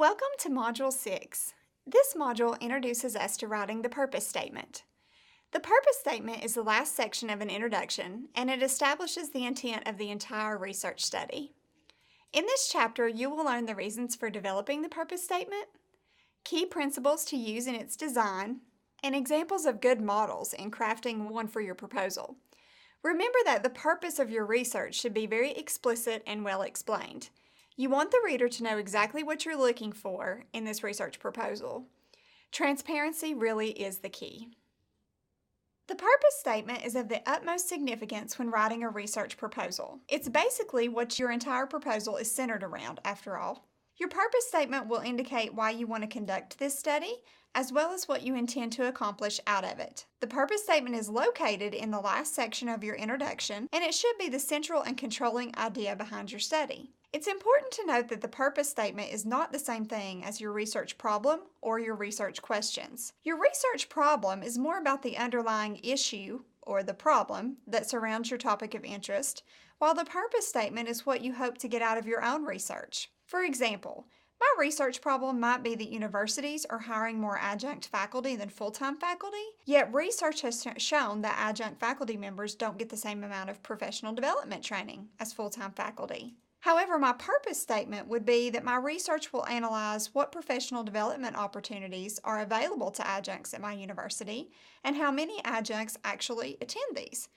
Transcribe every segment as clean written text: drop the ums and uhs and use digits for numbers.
Welcome to Module 6. This module introduces us to writing the purpose statement. The purpose statement is the last section of an introduction, and it establishes the intent of the entire research study. In this chapter, you will learn the reasons for developing the purpose statement, key principles to use in its design, and examples of good models in crafting one for your proposal. Remember that the purpose of your research should be very explicit and well explained. You want the reader to know exactly what you're looking for in this research proposal. Transparency really is the key. The purpose statement is of the utmost significance when writing a research proposal. It's basically what your entire proposal is centered around, after all. Your purpose statement will indicate why you want to conduct this study, as well as what you intend to accomplish out of it. The purpose statement is located in the last section of your introduction, and it should be the central and controlling idea behind your study. It's important to note that the purpose statement is not the same thing as your research problem or your research questions. Your research problem is more about the underlying issue or the problem that surrounds your topic of interest, while the purpose statement is what you hope to get out of your own research. For example, my research problem might be that universities are hiring more adjunct faculty than full-time faculty, yet research has shown that adjunct faculty members don't get the same amount of professional development training as full-time faculty. However, my purpose statement would be that my research will analyze what professional development opportunities are available to adjuncts at my university and how many adjuncts actually attend these.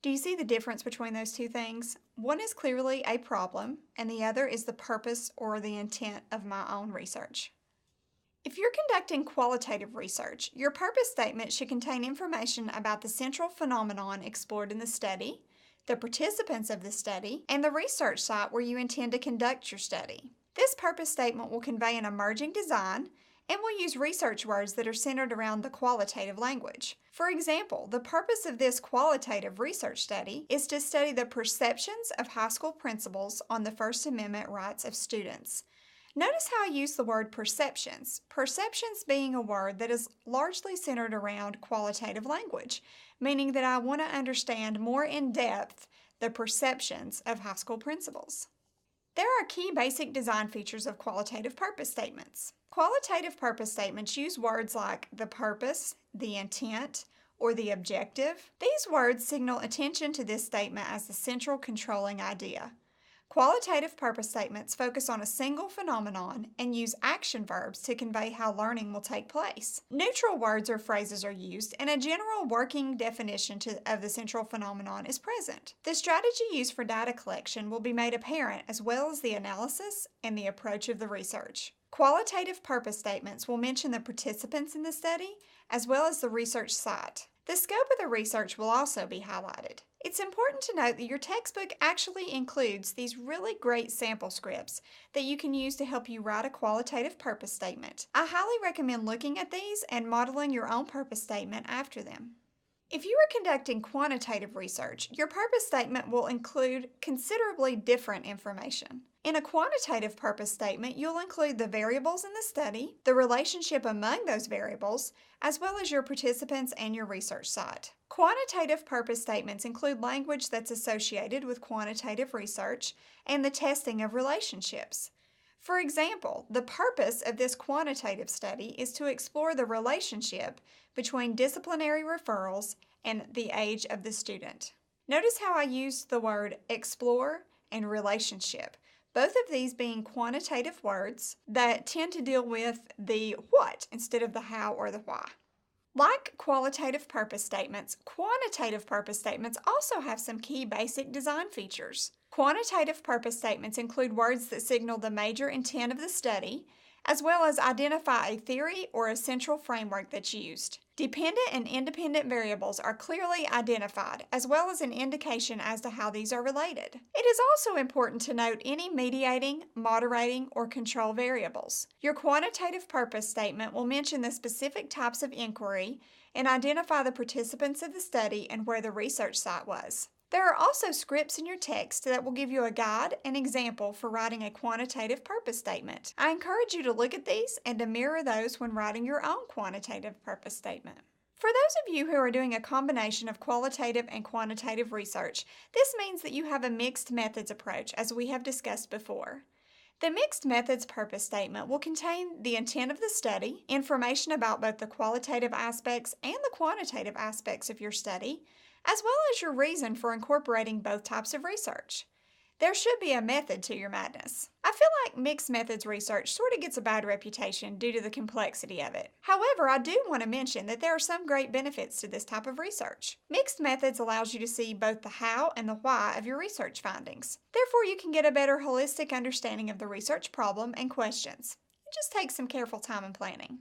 Do you see the difference between those two things? One is clearly a problem, and the other is the purpose or the intent of my own research. If you're conducting qualitative research, your purpose statement should contain information about the central phenomenon explored in the study, the participants of the study, and the research site where you intend to conduct your study. This purpose statement will convey an emerging design and will use research words that are centered around the qualitative language. For example, the purpose of this qualitative research study is to study the perceptions of high school principals on the First Amendment rights of students. Notice how I use the word perceptions, perceptions being a word that is largely centered around qualitative language, meaning that I want to understand more in depth the perceptions of high school principals. There are key basic design features of qualitative purpose statements. Qualitative purpose statements use words like the purpose, the intent, or the objective. These words signal attention to this statement as the central controlling idea. Qualitative purpose statements focus on a single phenomenon and use action verbs to convey how learning will take place. Neutral words or phrases are used, and a general working definition of the central phenomenon is present. The strategy used for data collection will be made apparent, as well as the analysis and the approach of the research. Qualitative purpose statements will mention the participants in the study, as well as the research site. The scope of the research will also be highlighted. It's important to note that your textbook actually includes these really great sample scripts that you can use to help you write a qualitative purpose statement. I highly recommend looking at these and modeling your own purpose statement after them. If you are conducting quantitative research, your purpose statement will include considerably different information. In a quantitative purpose statement, you'll include the variables in the study, the relationship among those variables, as well as your participants and your research site. Quantitative purpose statements include language that's associated with quantitative research and the testing of relationships. For example, the purpose of this quantitative study is to explore the relationship between disciplinary referrals and the age of the student. Notice how I used the word explore and relationship, both of these being quantitative words that tend to deal with the what instead of the how or the why. Like qualitative purpose statements, quantitative purpose statements also have some key basic design features. Quantitative purpose statements include words that signal the major intent of the study, as well as identify a theory or a central framework that's used. Dependent and independent variables are clearly identified, as well as an indication as to how these are related. It is also important to note any mediating, moderating, or control variables. Your quantitative purpose statement will mention the specific types of inquiry and identify the participants of the study and where the research site was. There are also scripts in your text that will give you a guide and example for writing a quantitative purpose statement. I encourage you to look at these and to mirror those when writing your own quantitative purpose statement. For those of you who are doing a combination of qualitative and quantitative research, this means that you have a mixed methods approach, as we have discussed before. The mixed methods purpose statement will contain the intent of the study, information about both the qualitative aspects and the quantitative aspects of your study, as well as your reason for incorporating both types of research. There should be a method to your madness. I feel like mixed methods research sort of gets a bad reputation due to the complexity of it. However, I do want to mention that there are some great benefits to this type of research. Mixed methods allows you to see both the how and the why of your research findings. Therefore, you can get a better holistic understanding of the research problem and questions. It just takes some careful time and planning.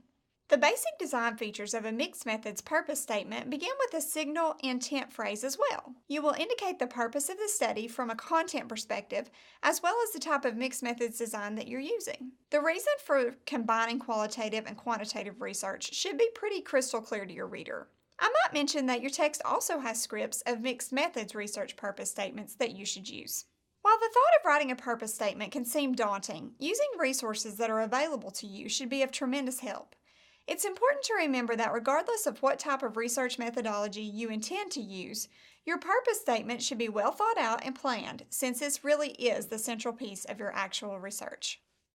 The basic design features of a mixed methods purpose statement begin with a signal intent phrase as well. You will indicate the purpose of the study from a content perspective, as well as the type of mixed methods design that you're using. The reason for combining qualitative and quantitative research should be pretty crystal clear to your reader. I might mention that your text also has scripts of mixed methods research purpose statements that you should use. While the thought of writing a purpose statement can seem daunting, using resources that are available to you should be of tremendous help. It's important to remember that regardless of what type of research methodology you intend to use, your purpose statement should be well thought out and planned, since this really is the central piece of your actual research.